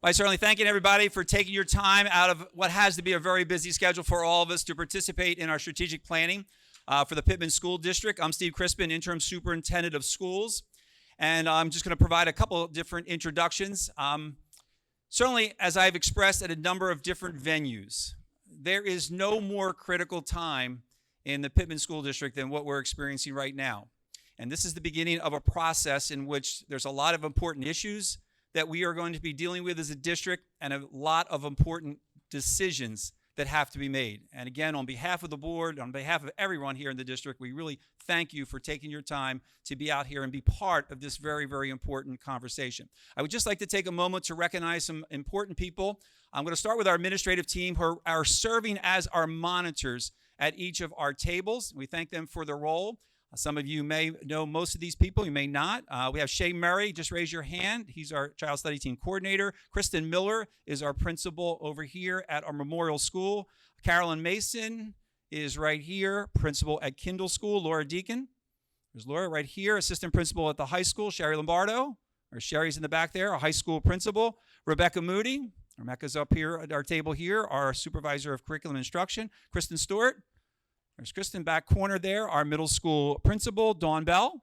By certainly thanking everybody for taking your time out of what has to be a very busy schedule for all of us to participate in our strategic planning for the Pitman School District. I'm Steve Crispin, Interim Superintendent of Schools, and I'm just going to provide a couple of different introductions. Certainly, as I've expressed at a number of different venues, there is no more critical time in the Pitman School District than what we're experiencing right now. And this is the beginning of a process in which there's a lot of important issues that we are going to be dealing with as a district and a lot of important decisions that have to be made. And again, on behalf of the board, on behalf of everyone here in the district, we really thank you for taking your time to be out here and be part of this very, very important conversation. I would just like to take a moment to recognize some important people. I'm going to start with our administrative team who are serving as our monitors at each of our tables. We thank them for their role. Some of you may know most of these people, you may not. We have Shay Murray, just raise your hand. He's our Child Study Team Coordinator. Kristen Miller is our principal over here at our Memorial School. Carolyn Mason is right here, principal at Kindle School. Laura Deacon, there's Laura right here, assistant principal at the high school. Sherry Lombardo, or Sherry's in the back there, our high school principal. Rebecca Moody, Rebecca's up here at our table here, our supervisor of curriculum instruction. Kristen Stewart. There's Kristen back corner there, our middle school principal. Dawn Bell,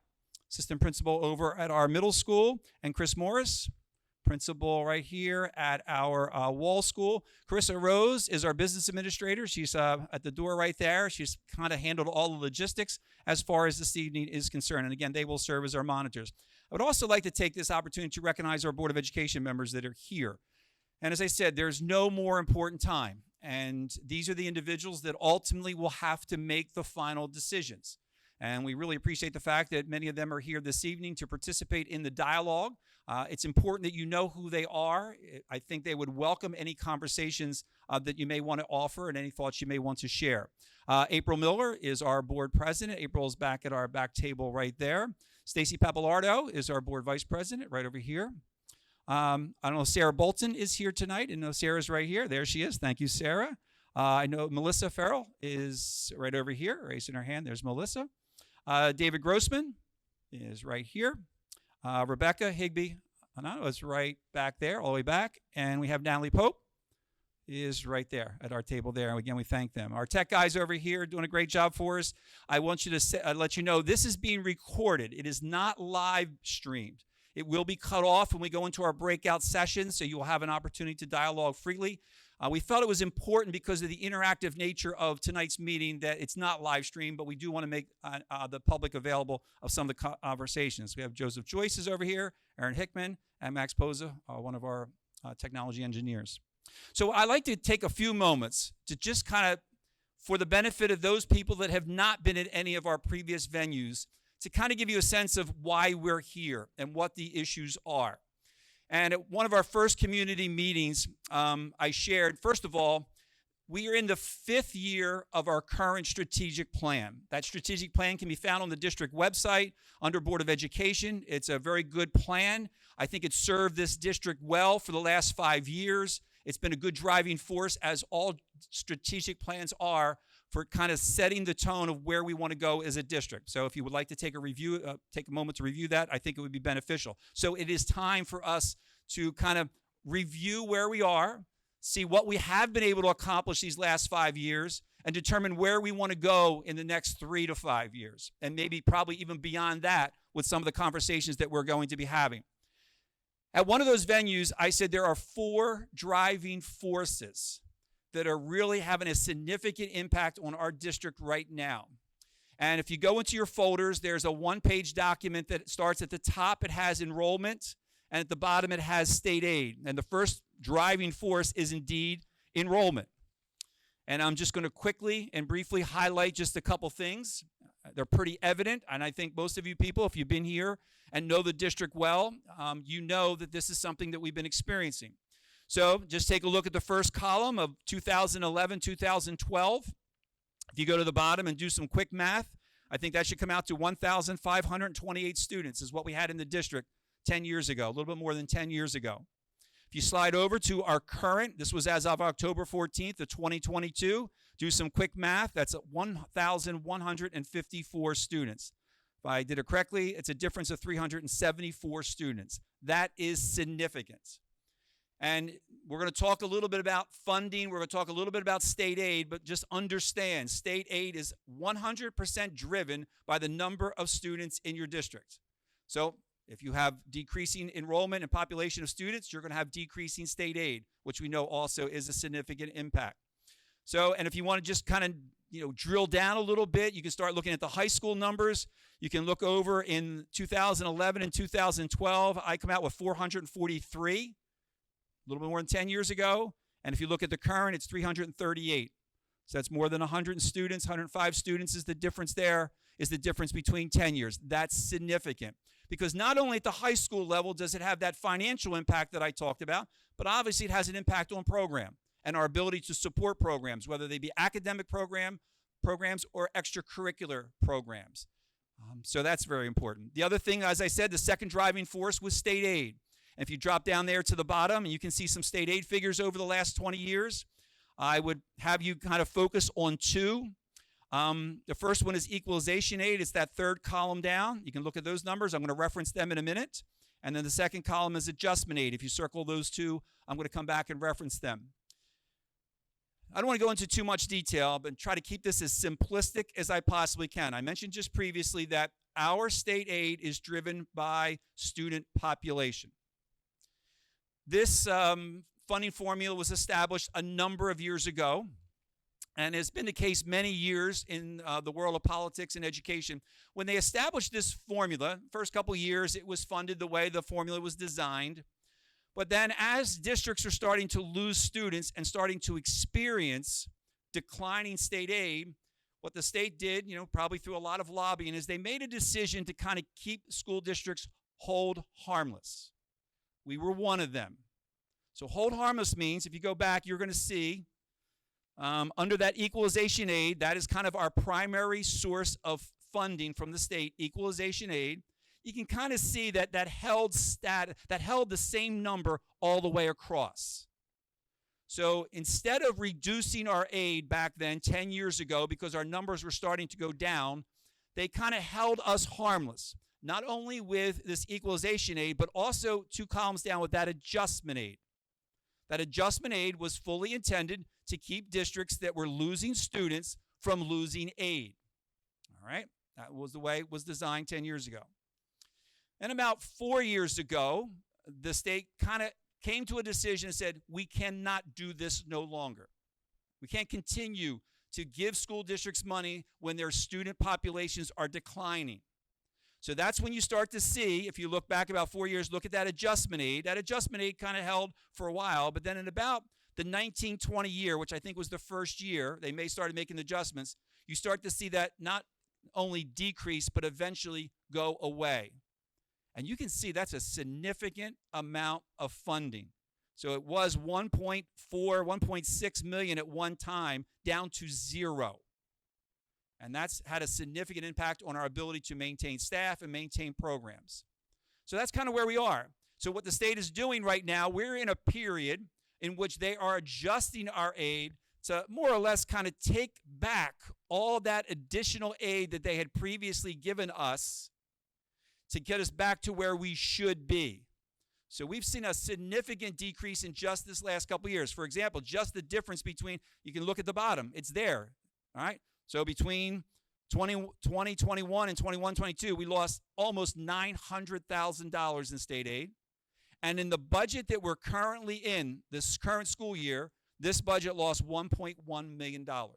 assistant principal over at our middle school. And Chris Morris, principal right here at our Wall School. Carissa Rose is our business administrator. She's at the door right there. She's kind of handled all the logistics as far as this evening is concerned. And again, they will serve as our monitors. I would also like to take this opportunity to recognize our Board of Education members that are here. And as I said, there's no more important time. And these are the individuals that ultimately will have to make the final decisions. And we really appreciate the fact that many of them are here this evening to participate in the dialogue. It's important that you know who they are. I think they would welcome any conversations that you may want to offer and any thoughts you may want to share. April Miller is our board president. April is back at our back table right there. Stacy Pappalardo is our board vice president right over here. I don't know if Sarah Bolton is here tonight. I know Sarah's right here. There she is. Thank you, Sarah. I know Melissa Farrell is right over here, raising her hand. There's Melissa. David Grossman is right here. Rebecca Higby is right back there, all the way back. And we have Natalie Pope is right there at our table there. And again, we thank them. Our tech guys over here doing a great job for us. I want you to let you know this is being recorded. It is not live streamed. It will be cut off when we go into our breakout sessions, so you will have an opportunity to dialogue freely. We felt it was important because of the interactive nature of tonight's meeting that it's not live streamed, but we do want to make the public available of some of the conversations. We have Joseph Joyce is over here, Aaron Hickman, and Max Poza, one of our technology engineers. So I'd like to take a few moments to just kind of, for the benefit of those people that have not been at any of our previous venues, to kind of give you a sense of why we're here and what the issues are. And at one of our first community meetings, I shared, first of all, we are in the 5th year of our current strategic plan. That strategic plan can be found on the district website under Board of Education. It's a very good plan. I think it's served this district well for the last 5 years. It's been a good driving force, as all strategic plans are, for kind of setting the tone of where we want to go as a district. So if you would like to take a moment to review that, I think it would be beneficial. So it is time for us to kind of review where we are, see what we have been able to accomplish these last 5 years, and determine where we want to go in the next 3 to 5 years, and maybe probably even beyond that with some of the conversations that we're going to be having. At one of those venues, I said there are 4 driving forces that are really having a significant impact on our district right now. And if you go into your folders, there's a 1-page document that starts at the top. It has enrollment, and at the bottom it has state aid. And the first driving force is indeed enrollment. And I'm just going to quickly and briefly highlight just a couple things. They're pretty evident, and I think most of you people, if you've been here and know the district well, you know that this is something that we've been experiencing. So just take a look at the first column of 2011, 2012. If you go to the bottom and do some quick math, I think that should come out to 1,528 students is what we had in the district 10 years ago, a little bit more than 10 years ago. If you slide over to our current, this was as of October 14th of 2022, do some quick math, that's 1,154 students. If I did it correctly, it's a difference of 374 students. That is significant. And we're going to talk a little bit about funding. We're going to talk a little bit about state aid, but just understand state aid is 100% driven by the number of students in your district. So if you have decreasing enrollment and population of students, you're going to have decreasing state aid, which we know also is a significant impact. So, and if you want to just kind of, drill down a little bit, you can start looking at the high school numbers. You can look over in 2011 and 2012. I come out with 443, a little bit more than 10 years ago. And if you look at the current, it's 338. So that's more than 100 students, 105 students is the difference there, is the difference between 10 years. That's significant. Because not only at the high school level does it have that financial impact that I talked about, but obviously it has an impact on program and our ability to support programs, whether they be academic programs or extracurricular programs. So that's very important. The other thing, as I said, the second driving force was state aid. And if you drop down there to the bottom, and you can see some state aid figures over the last 20 years, I would have you kind of focus on two. The first one is equalization aid. It's that third column down. You can look at those numbers. I'm going to reference them in a minute. And then the second column is adjustment aid. If you circle those two, I'm going to come back and reference them. I don't want to go into too much detail, but try to keep this as simplistic as I possibly can. I mentioned just previously that our state aid is driven by student population. This funding formula was established a number of years ago, and has been the case many years in the world of politics and education. When they established this formula, first couple of years, it was funded the way the formula was designed. But then as districts are starting to lose students and starting to experience declining state aid, what the state did, probably through a lot of lobbying, is they made a decision to kind of keep school districts hold harmless. We were one of them. So hold harmless means, if you go back, you're going to see under that equalization aid, that is kind of our primary source of funding from the state, equalization aid. You can kind of see that held the same number all the way across. So instead of reducing our aid back then 10 years ago because our numbers were starting to go down, they kind of held us harmless, not only with this equalization aid, but also two columns down with that adjustment aid. That adjustment aid was fully intended to keep districts that were losing students from losing aid. All right? That was the way it was designed 10 years ago. And about 4 years ago, the state kind of came to a decision and said, we cannot do this no longer. We can't continue to give school districts money when their student populations are declining. So that's when you start to see, if you look back about 4 years, look at that adjustment aid. That adjustment aid kind of held for a while, but then in about the 1920 year, which I think was the first year, they may start making adjustments, you start to see that not only decrease, but eventually go away. And you can see that's a significant amount of funding. So it was 1.4, 1.6 million at one time, down to zero. And that's had a significant impact on our ability to maintain staff and maintain programs. So that's kind of where we are. So what the state is doing right now, we're in a period in which they are adjusting our aid to more or less kind of take back all that additional aid that they had previously given us to get us back to where we should be. So we've seen a significant decrease in just this last couple of years. For example, just the difference between, you can look at the bottom, it's there, all right? So between 2021 and 21-22, we lost almost $900,000 in state aid. And in the budget that we're currently in, this current school year, this budget lost $1.1 million. And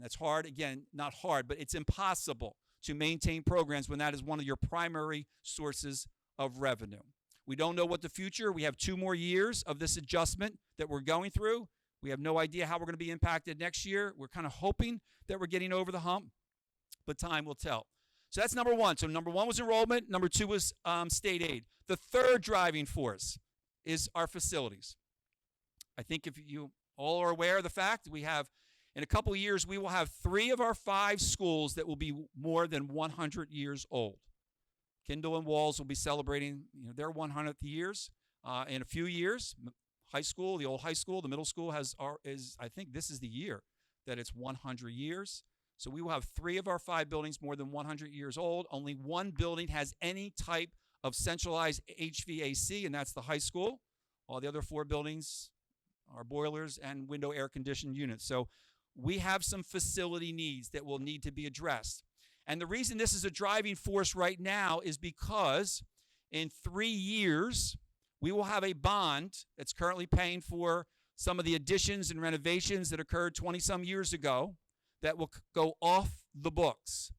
that's hard, again, not hard, but it's impossible to maintain programs when that is one of your primary sources of revenue. We don't know what the future, we have 2 more years of this adjustment that we're going through. We have no idea how we're going to be impacted next year. We're kind of hoping that we're getting over the hump, but time will tell. So that's number one. So number one was enrollment. Number two was state aid. The third driving force is our facilities. I think if you all are aware of the fact, we have, in a couple of years, we will have 3 of our 5 schools that will be more than 100 years old. Kendall and Walls will be celebrating their 100th years in a few years. High school, the old high school, the middle school I think this is the year that it's 100 years. So we will have 3 of our 5 buildings more than 100 years old. Only 1 building has any type of centralized HVAC, and that's the high school. All the other 4 buildings are boilers and window air conditioned units. So we have some facility needs that will need to be addressed. And the reason this is a driving force right now is because in 3 years, we will have a bond that's currently paying for some of the additions and renovations that occurred 20-some years ago that will go off the books.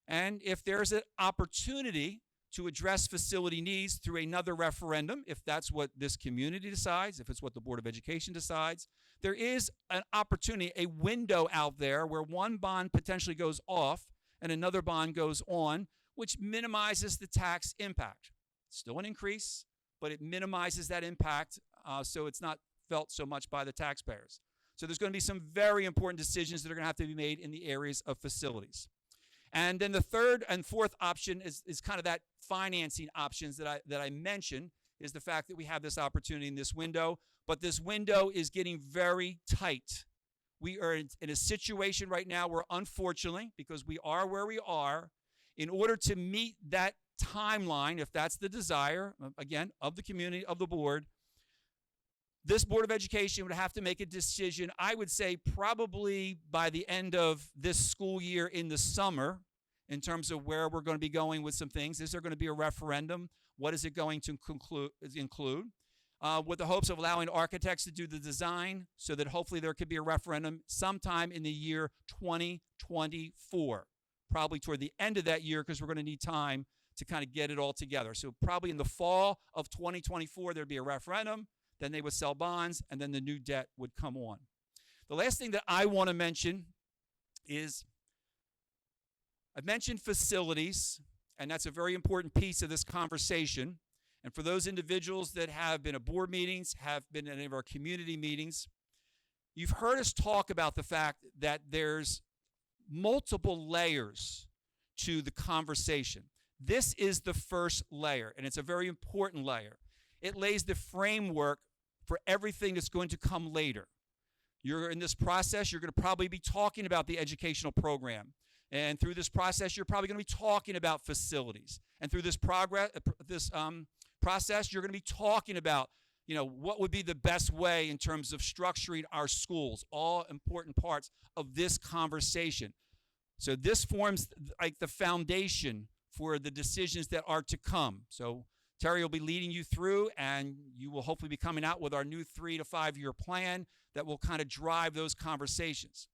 And if there's an opportunity to address facility needs through another referendum, if that's what this community decides, if it's what the Board of Education decides, there is an opportunity, a window out there where one bond potentially goes off and another bond goes on, which minimizes the tax impact. Still an increase, but it minimizes that impact, so it's not felt so much by the taxpayers. So there's going to be some very important decisions that are going to have to be made in the areas of facilities. And then the third and fourth option is kind of that financing options that I mentioned, is the fact that we have this opportunity in this window, but this window is getting very tight. We are in a situation right now where, unfortunately, because we are where we are, in order to meet that timeline, if that's the desire, again, of the community, of the board, this Board of Education would have to make a decision, I would say probably by the end of this school year in the summer, in terms of where we're going to be going with some things. Is there going to be a referendum? What is it going to include? With the hopes of allowing architects to do the design so that hopefully there could be a referendum sometime in the year 2024. Probably toward the end of that year, because we're going to need time to kind of get it all together. So probably in the fall of 2024, there'd be a referendum. Then they would sell bonds, and then the new debt would come on. The last thing that I want to mention is, I've mentioned facilities, and that's a very important piece of this conversation. And for those individuals that have been at board meetings, have been at any of our community meetings, you've heard us talk about the fact that there's multiple layers to the conversation. This is the first layer, and it's a very important layer. It lays the framework for everything that's going to come later. You're in this process, you're going to probably be talking about the educational program. And through this process, you're probably going to be talking about facilities. And through this process, you're going to be talking about, what would be the best way in terms of structuring our schools, all important parts of this conversation. So this forms like the foundation for the decisions that are to come. So Terry will be leading you through, and you will hopefully be coming out with our new 3 to 5 year plan that will kind of drive those conversations.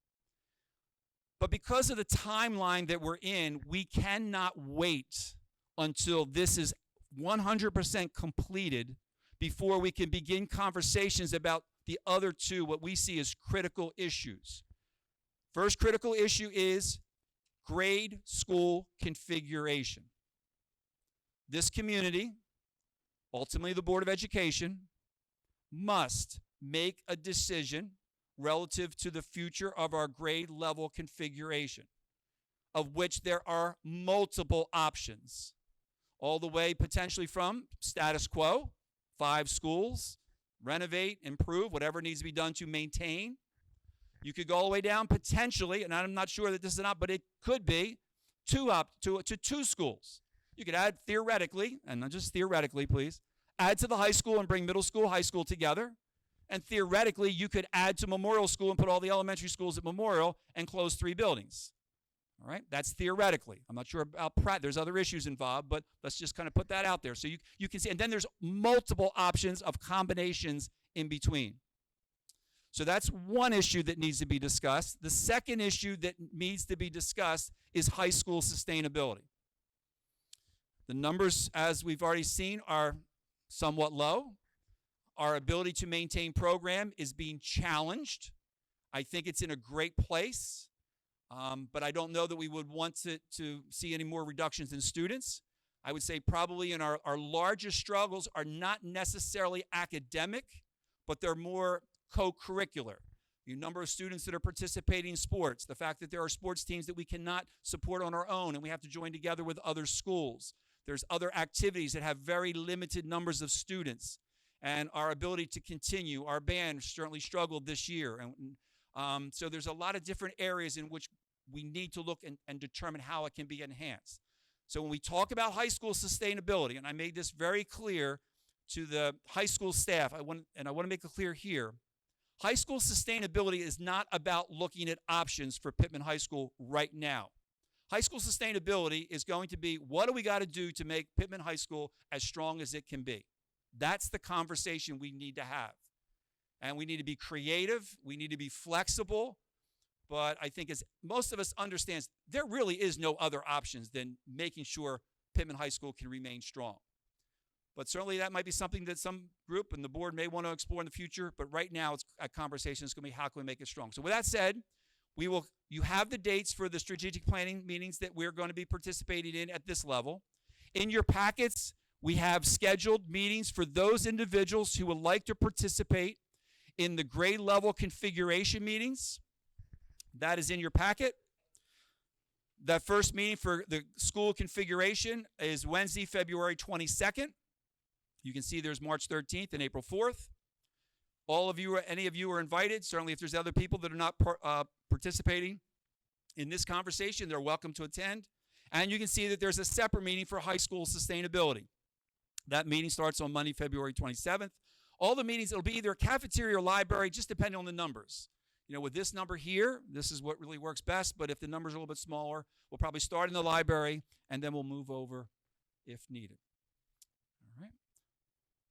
But because of the timeline that we're in, we cannot wait until this is 100% completed before we can begin conversations about the other two, what we see as critical issues. First critical issue is grade school configuration. This community, ultimately the Board of Education, must make a decision relative to the future of our grade level configuration, of which there are multiple options, all the way potentially from status quo, 5 schools, renovate, improve, whatever needs to be done to maintain. You could go all the way down potentially, and I'm not sure that this is not, but it could be to 2 schools. You could add theoretically, and not just theoretically, please, add to the high school and bring middle school, high school together. And theoretically, you could add to Memorial School and put all the elementary schools at Memorial and close 3 buildings. All right? That's theoretically. I'm not sure about there's other issues involved, but let's just kind of put that out there. So you can see, and then there's multiple options of combinations in between. So that's one issue that needs to be discussed. The second issue that needs to be discussed is high school sustainability. The numbers, as we've already seen, are somewhat low. Our ability to maintain program is being challenged. I think it's in a great place, but I don't know that we would want to see any more reductions in students. I would say probably in our largest struggles are not necessarily academic, but they're more co-curricular. The number of students that are participating in sports, the fact that there are sports teams that we cannot support on our own and we have to join together with other schools. There's other activities that have very limited numbers of students. And our ability to continue. Our band certainly struggled this year. And so there's a lot of different areas in which we need to look and determine how it can be enhanced. So when we talk about high school sustainability, and I made this very clear to the high school staff, I want to make it clear here, high school sustainability is not about looking at options for Pitman High School right now. High school sustainability is going to be, what do we got to do to make Pitman High School as strong as it can be? That's the conversation we need to have. And we need to be creative. We need to be flexible. But I think as most of us understands, there really is no other options than making sure Pitman High School can remain strong. But certainly that might be something that some group and the board may want to explore in the future. But right now, it's a conversation is going to be how can we make it strong. So with that said, you have the dates for the strategic planning meetings that we're going to be participating in at this level. In your packets, we have scheduled meetings for those individuals who would like to participate in the grade level configuration meetings. That is in your packet. That first meeting for the school configuration is Wednesday, February 22nd. You can see there's March 13th and April 4th. Any of you are invited. Certainly if there's other people that are not participating in this conversation, they're welcome to attend. And you can see that there's a separate meeting for high school sustainability. That meeting starts on Monday, February 27th. All the meetings, it'll be either a cafeteria or library, just depending on the numbers. You know, with this number here, this is what really works best, but if the numbers are a little bit smaller, we'll probably start in the library, and then we'll move over if needed. All right.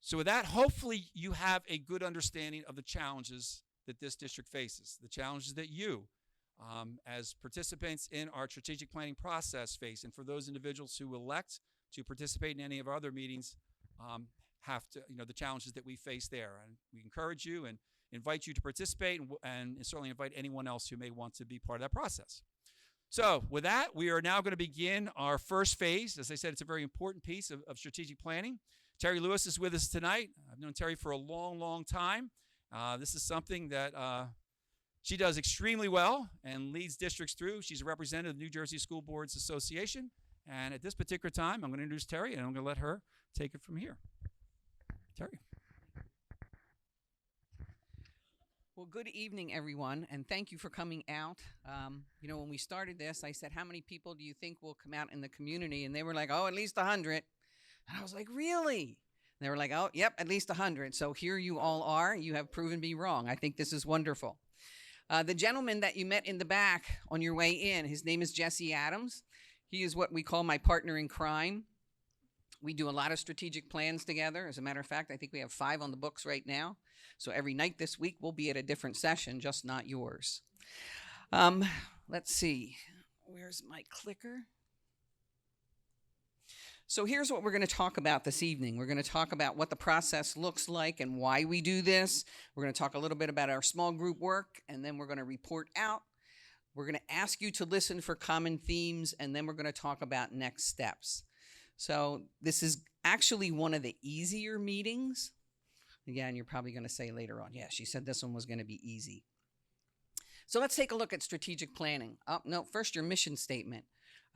So with that, hopefully you have a good understanding of the challenges that this district faces, the challenges that you, as participants in our strategic planning process face, and for those individuals who elect to participate in any of our other meetings, have to, the challenges that we face there. And we encourage you and invite you to participate and certainly invite anyone else who may want to be part of that process. So with that, we are now going to begin our first phase. As I said, it's a very important piece of strategic planning. Terry Lewis is with us tonight. I've known Terry for a long, long time. This is something that she does extremely well and leads districts through. She's a representative of the New Jersey School Boards Association. And at this particular time, I'm going to introduce Terry, and I'm going to let her take it from here. Terry. Well, good evening, everyone, and thank you for coming out. When we started this, I said, how many people do you think will come out in the community? And they were like, oh, at least 100. And I was like, really? And they were like, oh, yep, at least 100. So here you all are. You have proven me wrong. I think this is wonderful. The gentleman that you met in the back on your way in, his name is Jesse Adams. He is what we call my partner in crime. We do a lot of strategic plans together. As a matter of fact, I think we have 5 on the books right now. So every night this week, we'll be at a different session, just not yours. Let's see. Where's my clicker? So here's what we're going to talk about this evening. We're going to talk about what the process looks like and why we do this. We're going to talk a little bit about our small group work, and then we're going to report out. We're going to ask you to listen for common themes, and then we're going to talk about next steps. So this is actually one of the easier meetings. Again, you're probably going to say later on, yeah, she said this one was going to be easy. So let's take a look at strategic planning. First your mission statement.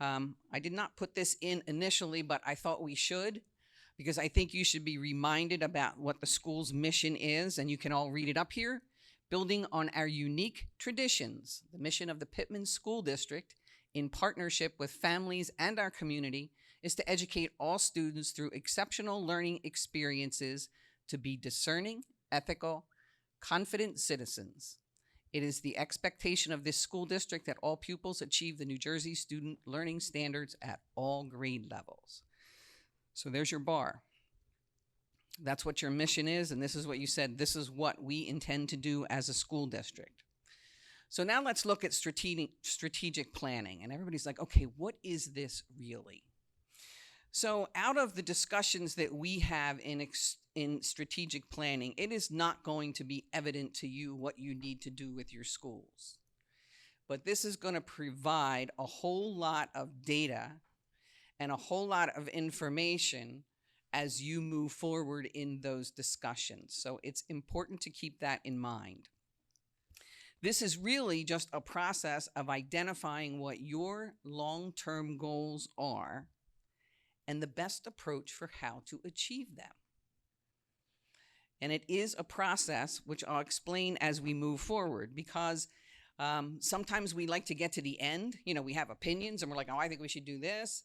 I did not put this in initially, but I thought we should, because I think you should be reminded about what the school's mission is, and you can all read it up here. Building on our unique traditions, the mission of the Pitman School District, in partnership with families and our community, is to educate all students through exceptional learning experiences to be discerning, ethical, confident citizens. It is the expectation of this school district that all pupils achieve the New Jersey student learning standards at all grade levels. So there's your bar. That's what your mission is, and this is what you said, this is what we intend to do as a school district. So now let's look at strategic planning. And everybody's like, okay, what is this really? So out of the discussions that we have in strategic planning, it is not going to be evident to you what you need to do with your schools. But this is going to provide a whole lot of data and a whole lot of information as you move forward in those discussions. So it's important to keep that in mind. This is really just a process of identifying what your long-term goals are and the best approach for how to achieve them. And it is a process which I'll explain as we move forward, because sometimes we like to get to the end. We have opinions and we're like, oh, I think we should do this.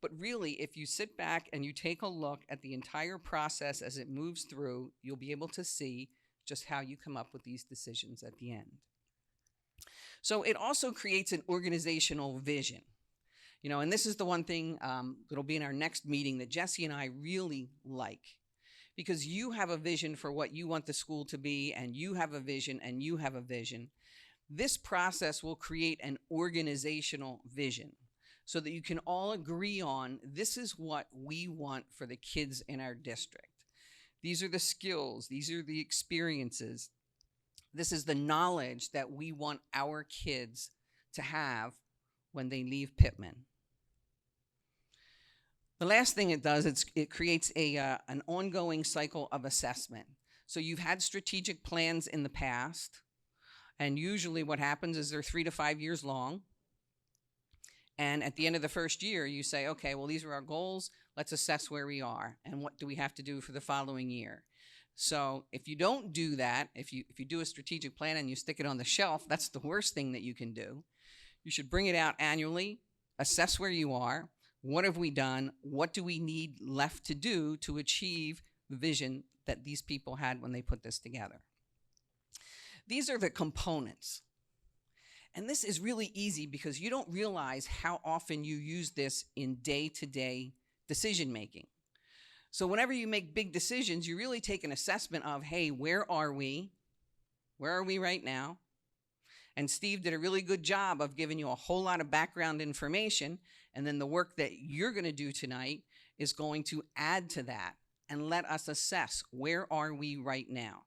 But really, if you sit back and you take a look at the entire process as it moves through, you'll be able to see just how you come up with these decisions at the end. So it also creates an organizational vision. And this is the one thing that'll be in our next meeting that Jesse and I really like, because you have a vision for what you want the school to be, and you have a vision, and you have a vision. This process will create an organizational vision so that you can all agree on, this is what we want for the kids in our district. These are the skills, these are the experiences. This is the knowledge that we want our kids to have when they leave Pitman. The last thing it does, it creates an ongoing cycle of assessment. So you've had strategic plans in the past, and usually what happens is they're 3 to 5 years long. And at the end of the first year, you say, okay, well, these are our goals. Let's assess where we are, and what do we have to do for the following year. So if you don't do that, if you do a strategic plan and you stick it on the shelf, that's the worst thing that you can do. You should bring it out annually, assess where you are. What have we done? What do we need left to do to achieve the vision that these people had when they put this together? These are the components. And this is really easy because you don't realize how often you use this in day-to-day decision making. So whenever you make big decisions, you really take an assessment of, hey, where are we? Where are we right now? And Steve did a really good job of giving you a whole lot of background information. And then the work that you're going to do tonight is going to add to that and let us assess, where are we right now?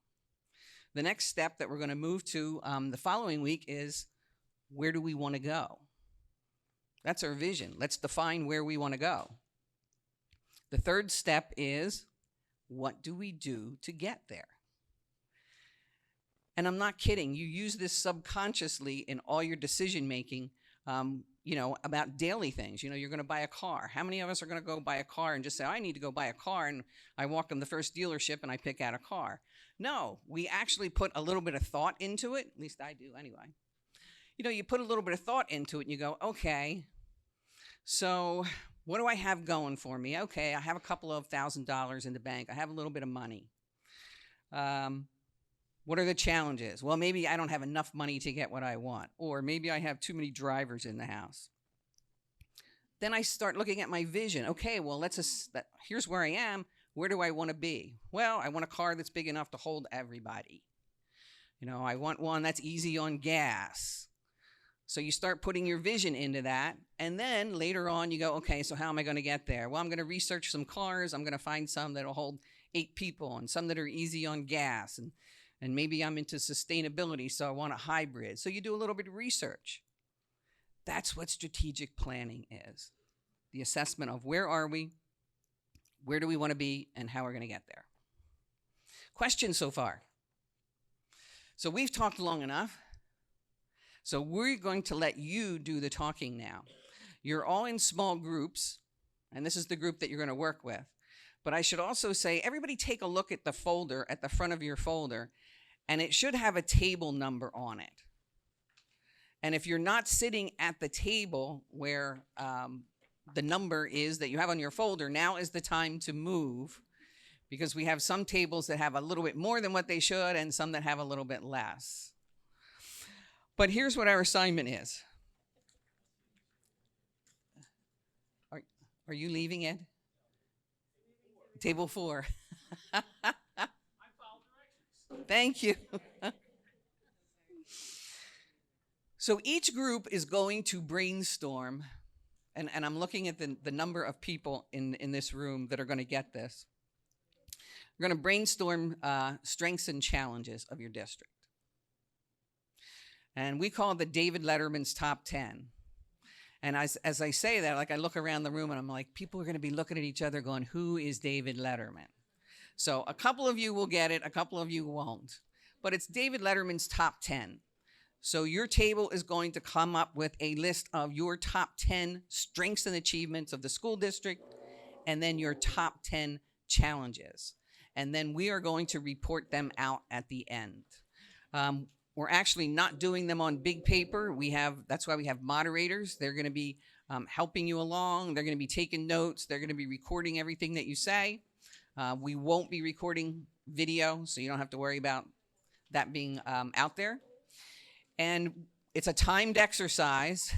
The next step that we're going to move to the following week is, where do we want to go? That's our vision. Let's define where we want to go. The third step is, what do we do to get there? And I'm not kidding. You use this subconsciously in all your decision making, about daily things. You're going to buy a car. How many of us are going to go buy a car and just say, I need to go buy a car, and I walk in the first dealership and I pick out a car? No, we actually put a little bit of thought into it. At least I do anyway. You put a little bit of thought into it and you go, okay, so what do I have going for me? Okay, I have a couple of $1,000 in the bank. I have a little bit of money. What are the challenges? Well, maybe I don't have enough money to get what I want, or maybe I have too many drivers in the house. Then I start looking at my vision. Okay, well, here's where I am. Where do I want to be? Well, I want a car that's big enough to hold everybody. I want one that's easy on gas. So you start putting your vision into that, and then later on you go, okay, so how am I going to get there? Well, I'm going to research some cars. I'm going to find some that will hold 8 people and some that are easy on gas, and maybe I'm into sustainability, so I want a hybrid. So you do a little bit of research. That's what strategic planning is. The assessment of where are we, where do we want to be, and how we're going to get there. Questions so far? So we've talked long enough. So we're going to let you do the talking now. You're all in small groups, and this is the group that you're going to work with. But I should also say, everybody take a look at the folder, at the front of your folder, and it should have a table number on it. And if you're not sitting at the table where the number is that you have on your folder, now is the time to move, because we have some tables that have a little bit more than what they should and some that have a little bit less. But here's what our assignment is. Are you leaving, Ed? Table 4. Thank you. So each group is going to brainstorm, and I'm looking at the number of people in this room that are going to get this. We're going to brainstorm strengths and challenges of your district. And we call it the David Letterman's Top 10. And as I say that, I look around the room and I'm like, people are going to be looking at each other going, who is David Letterman? So a couple of you will get it, a couple of you won't. But it's David Letterman's Top 10. So your table is going to come up with a list of your top 10 strengths and achievements of the school district, and then your top 10 challenges. And then we are going to report them out at the end. We're actually not doing them on big paper. That's why we have moderators. They're going to be helping you along. They're going to be taking notes. They're going to be recording everything that you say. We won't be recording video, so you don't have to worry about that being out there. And it's a timed exercise.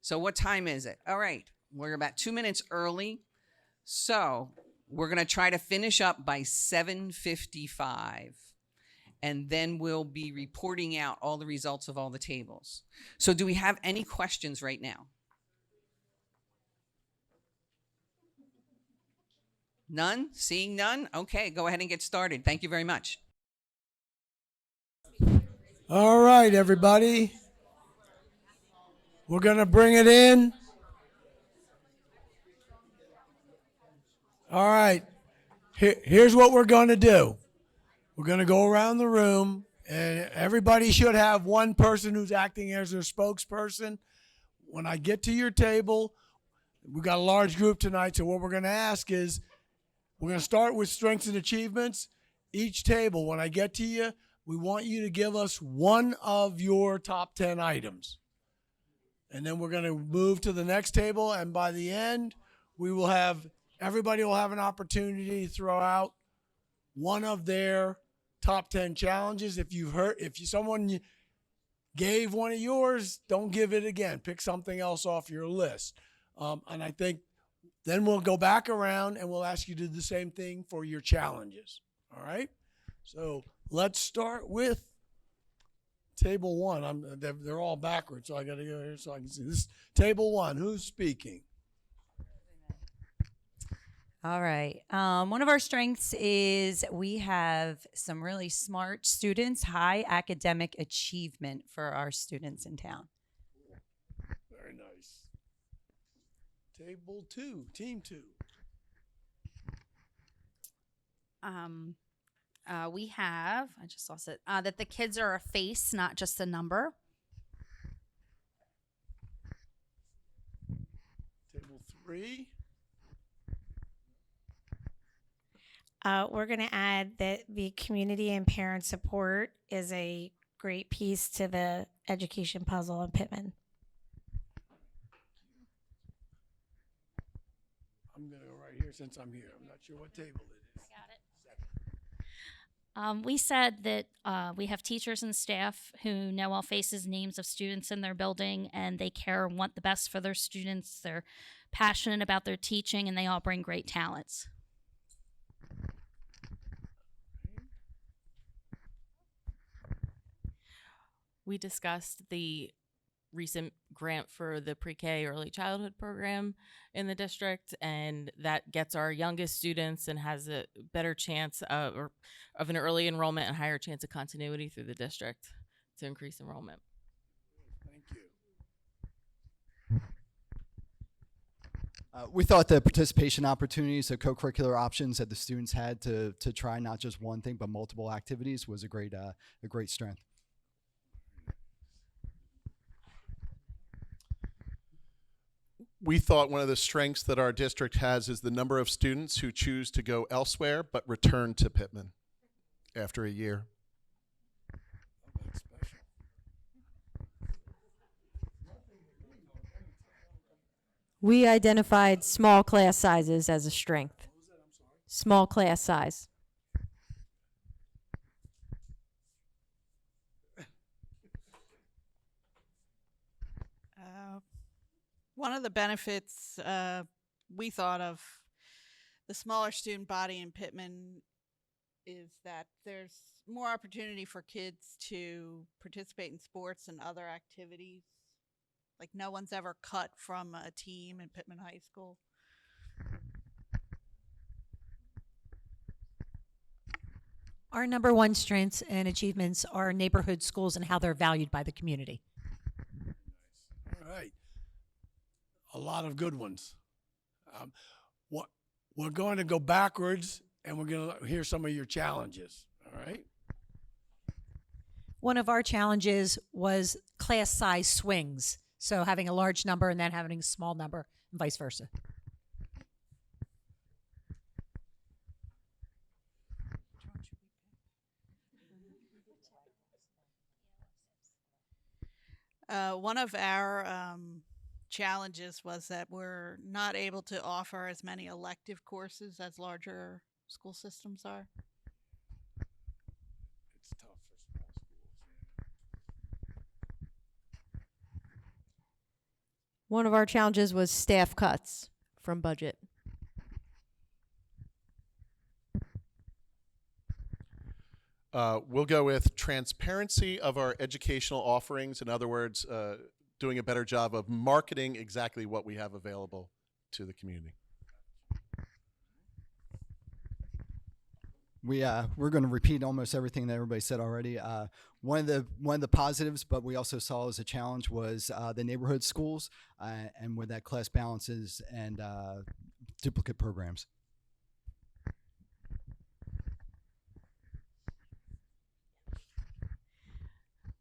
So what time is it? All right, we're about 2 minutes early. So we're going to try to finish up by 7:55. And then we'll be reporting out all the results of all the tables. So do we have any questions right now? None? Seeing none? Okay, go ahead and get started. Thank you very much. All right, everybody. We're going to bring it in. All right. Here's what we're going to do. We're going to go around the room, and everybody should have one person who's acting as their spokesperson. When I get to your table, we've got a large group tonight, so what we're going to ask is, we're going to start with strengths and achievements. Each table, when I get to you, we want you to give us one of your top 10 items. And then we're going to move to the next table, and by the end, everybody will have an opportunity to throw out one of their top 10 challenges. If someone gave one of yours, don't give it again. Pick something else off your list. And I think then we'll go back around and we'll ask you to do the same thing for your challenges. All right? So let's start with table one. They're all backwards, so I got to go here so I can see. This table one. Who's speaking? All right. One of our strengths is we have some really smart students, high academic achievement for our students in town. Very nice. Table two, team two. We have, I just lost it, that the kids are a face, not just a number. Table three. We're going to add that the community and parent support is a great piece to the education puzzle in Pitman. I'm going to go right here since I'm here. I'm not sure what table it is. I got it. We said that we have teachers and staff who know all faces, names of students in their building, and they care and want the best for their students. They're passionate about their teaching, and they all bring great talents. We discussed the recent grant for the pre-K early childhood program in the district, and that gets our youngest students and has a better chance of an early enrollment and higher chance of continuity through the district to increase enrollment. Thank you. We thought the participation opportunities, the co-curricular options that the students had to try not just one thing but multiple activities was a great strength. We thought one of the strengths that our district has is the number of students who choose to go elsewhere but return to Pitman after a year. That's special. We identified small class sizes as a strength. Small class size. One of the benefits we thought of the smaller student body in Pitman is that there's more opportunity for kids to participate in sports and other activities. Like no one's ever cut from a team in Pitman High School. Our number one strengths and achievements are neighborhood schools and how they're valued by the community. All right. A lot of good ones. We're going to go backwards, and we're going to hear some of your challenges. All right. One of our challenges was class size swings. So having a large number and then having a small number and vice versa. One of our challenges was that we're not able to offer as many elective courses as larger school systems are. It's tough for small schools. One of our challenges was staff cuts from budget. We'll go with transparency of our educational offerings. In other words, doing a better job of marketing exactly what we have available to the community. We're going to repeat almost everything that everybody said already. One of the positives, but we also saw as a challenge, was the neighborhood schools and with that class balances and duplicate programs.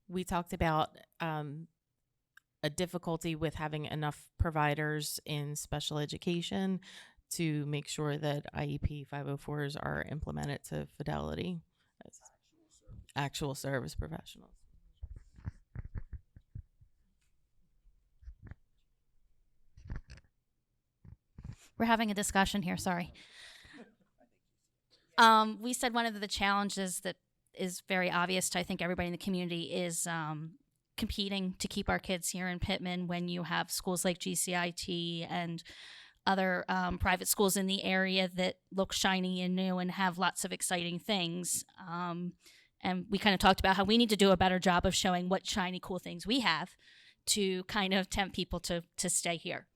We talked about a difficulty with having enough providers in special education to make sure that IEP 504s are implemented to fidelity as actual service professionals. We're having a discussion here, sorry. We said one of the challenges that is very obvious to, I think, everybody in the community is competing to keep our kids here in Pitman when you have schools like GCIT and other private schools in the area that look shiny and new and have lots of exciting things. And we kind of talked about how we need to do a better job of showing what shiny, cool things we have to kind of tempt people to stay here.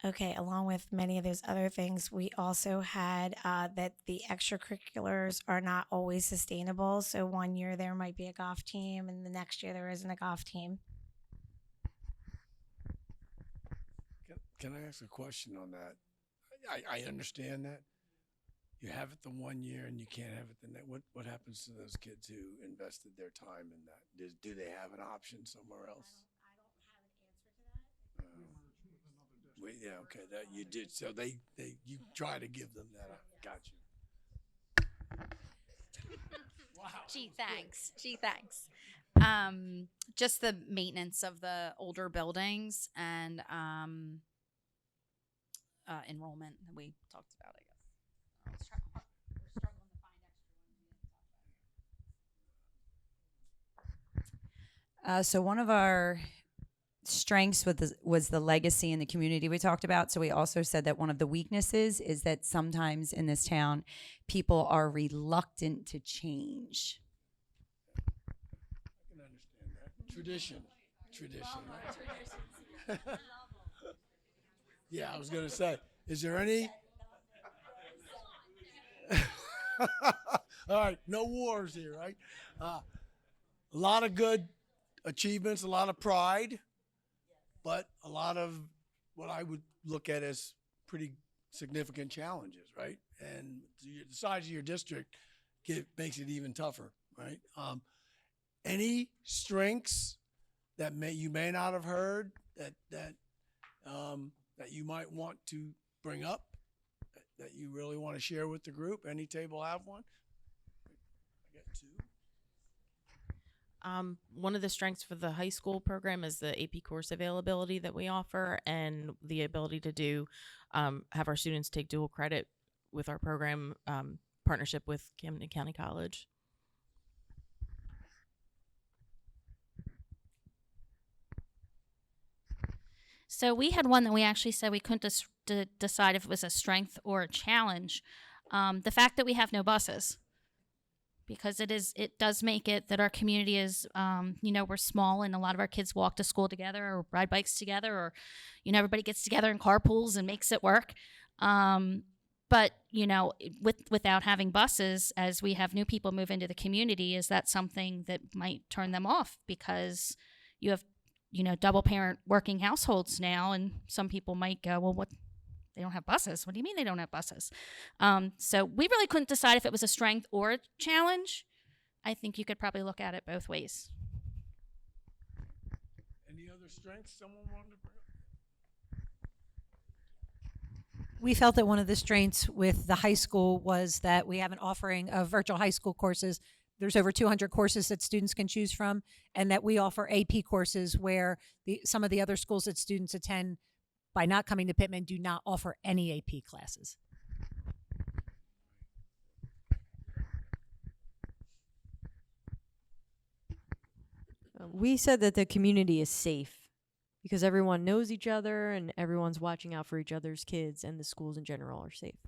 Okay, along with many of those other things, we also had that the extracurriculars are not always sustainable. So one year there might be a golf team, and the next year there isn't a golf team. Can I ask a question on that? I understand that. You have it the 1 year and you can't have it the next. What happens to those kids who invested their time in that? Do they have an option somewhere else? I don't have an answer to that. Yeah, okay, that you did. So you try to give them that. Got you. Wow. Gee, thanks. Just the maintenance of the older buildings and enrollment that we talked about, I guess. We're struggling to find extra ones. So one of our strengths was the legacy in the community we talked about. So we also said that one of the weaknesses is that sometimes in this town, people are reluctant to change. I can understand that. Tradition. Right? Yeah, I was going to say, is there any? All right, no wars here, right? A lot of good achievements, a lot of pride, but a lot of what I would look at as pretty significant challenges, right? And the size of your district makes it even tougher, right? Any strengths that you may not have heard that you might want to bring up, that you really want to share with the group? Any table have one? I got two. One of the strengths for the high school program is the AP course availability that we offer and the ability to have our students take dual credit with our program partnership with Camden County College. So we had one that we actually said we couldn't decide if it was a strength or a challenge. The fact that we have no buses, because it does make it that our community is, we're small and a lot of our kids walk to school together or ride bikes together, or, everybody gets together in carpools and makes it work. But, without having buses, as we have new people move into the community, is that something that might turn them off because you have double parent working households now, and some people might go, well, what? They don't have buses. What do you mean they don't have buses? So we really couldn't decide if it was a strength or a challenge. I think you could probably look at it both ways. Any other strengths someone wanted to bring up? we felt that one of the strengths with the high school was that we have an offering of virtual high school courses. There's over 200 courses that students can choose from, and that we offer AP courses where some of the other schools that students attend by not coming to Pitman do not offer any AP classes. We said that the community is safe because everyone knows each other and everyone's watching out for each other's kids, and the schools in general are safe.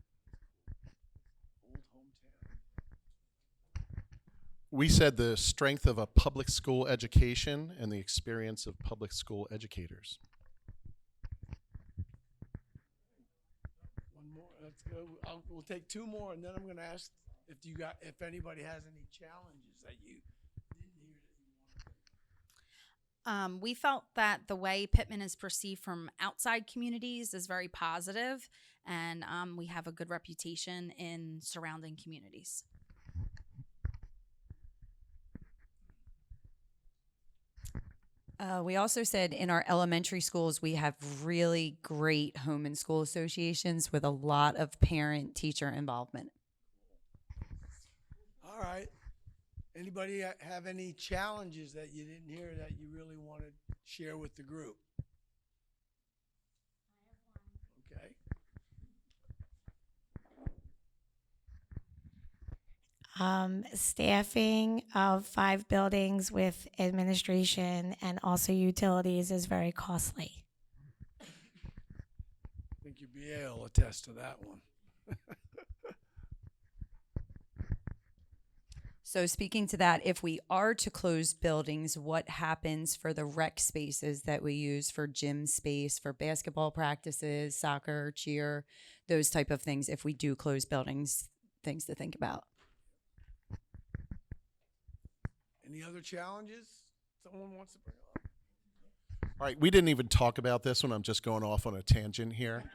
We said the strength of a public school education and the experience of public school educators. One more. Let's go. We'll take two more, and then I'm going to ask if anybody has any challenges that you didn't hear that you want to. We felt that the way Pitman is perceived from outside communities is very positive, and we have a good reputation in surrounding communities. We also said in our elementary schools, we have really great home and school associations with a lot of parent-teacher involvement. All right. Anybody have any challenges that you didn't hear that you really want to share with the group? Okay. Staffing of 5 buildings with administration and also utilities is very costly. I think you'll be able to attest to that one. So speaking to that, if we are to close buildings, what happens for the rec spaces that we use for gym space, for basketball practices, soccer, cheer, those type of things, if we do close buildings, things to think about. Any other challenges someone wants to bring up? All right, we didn't even talk about this one. I'm just going off on a tangent here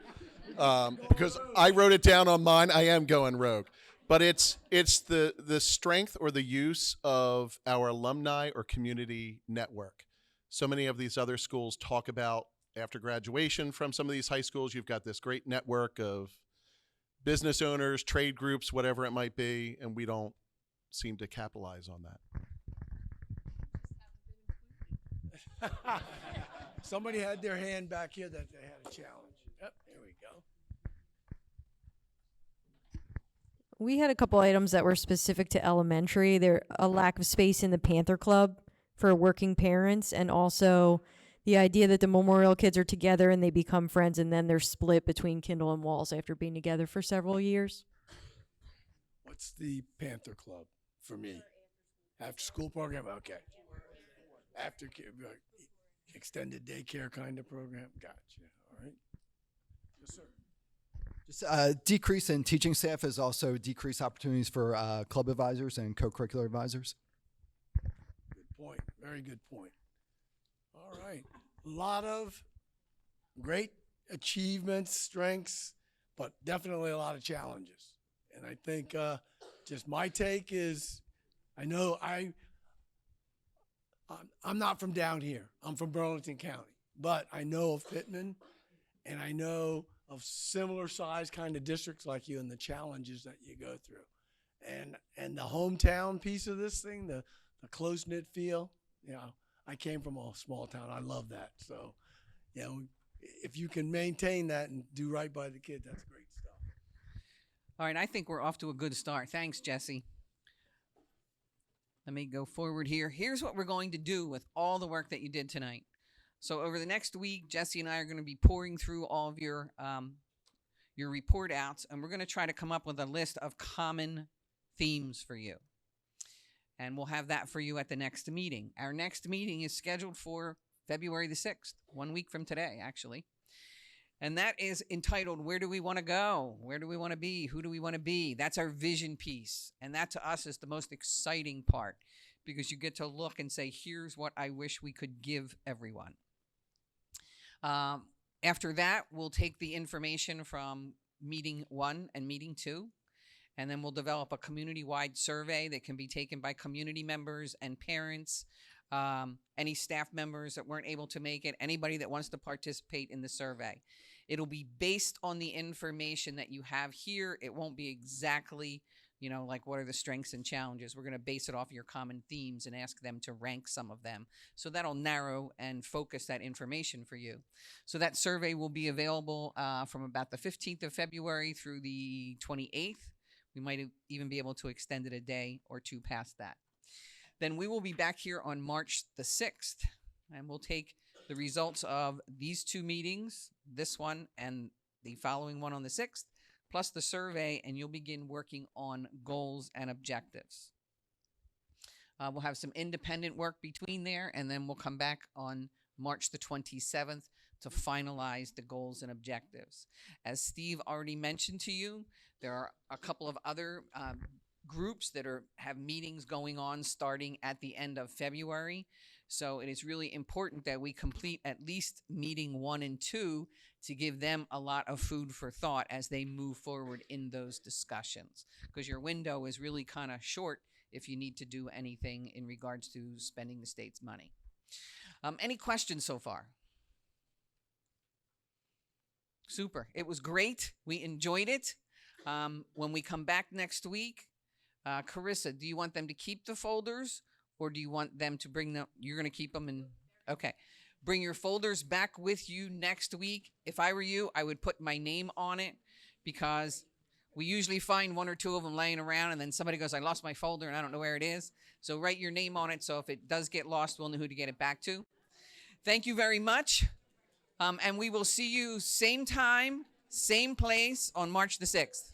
because I wrote it down on mine. I am going rogue. But it's the strength or the use of our alumni or community network. So many of these other schools talk about after graduation from some of these high schools, you've got this great network of business owners, trade groups, whatever it might be, and we don't seem to capitalize on that. Somebody had their hand back here that they had a challenge. Yep, there we go. We had a couple items that were specific to elementary. There a lack of space in the Panther Club for working parents, and also the idea that the Memorial kids are together and they become friends, and then they're split between Kindle and Walls after being together for several years. What's the Panther Club for me? After school program? Okay. After extended daycare kind of program? Gotcha. All right. Yes, sir. Just decrease in teaching staff is also decreased opportunities for club advisors and co-curricular advisors. Good point. Very good point. All right. A lot of great achievements, strengths, but definitely a lot of challenges. And I think just my take is, I know I'm not from down here. I'm from Burlington County. But I know of Pitman, and I know of similar size kind of districts like you and the challenges that you go through. And the hometown piece of this thing, the close-knit feel, you know, I came from a small town. I love that. So, you know, if you can maintain that and do right by the kids, that's great stuff. All right, I think we're off to a good start. Thanks, Jesse. Let me go forward here. Here's what we're going to do with all the work that you did tonight. So over the next week, Jesse and I are going to be pouring through all of your report outs, and we're going to try to come up with a list of common themes for you. And we'll have that for you at the next meeting. Our next meeting is scheduled for February the 6th, 1 week from today, actually. And that is entitled, Where Do We Want to Go? Where do we want to be? Who do we want to be? That's our vision piece. And that to us is the most exciting part, because you get to look and say, here's what I wish we could give everyone. After that, we'll take the information from meeting 1 and meeting 2, and then we'll develop a community-wide survey that can be taken by community members and parents, any staff members that weren't able to make it, anybody that wants to participate in the survey. It'll be based on the information that you have here. It won't be exactly, like what are the strengths and challenges. We're going to base it off your common themes and ask them to rank some of them. So that'll narrow and focus that information for you. So that survey will be available from about the 15th of February through the 28th. We might even be able to extend it a day or two past that. Then we will be back here on March the 6th, and we'll take the results of these two meetings, this one and the following one on the 6th, plus the survey, and you'll begin working on goals and objectives. We'll have some independent work between there, and then we'll come back on March the 27th to finalize the goals and objectives. As Steve already mentioned to you, there are a couple of other groups that have meetings going on starting at the end of February. So it is really important that we complete at least meeting 1 and 2 to give them a lot of food for thought as they move forward in those discussions, because your window is really kind of short if you need to do anything in regards to spending the state's money. Any questions so far? Super. It was great. We enjoyed it. When we come back next week, Carissa, do you want them to keep the folders, or do you want them to bring them? You're going to keep them in. Okay. Bring your folders back with you next week. If I were you, I would put my name on it, because we usually find 1 or 2 of them laying around, and then somebody goes, I lost my folder and I don't know where it is. So write your name on it, so if it does get lost, we'll know who to get it back to. Thank you very much. And we will see you same time, same place on March the 6th.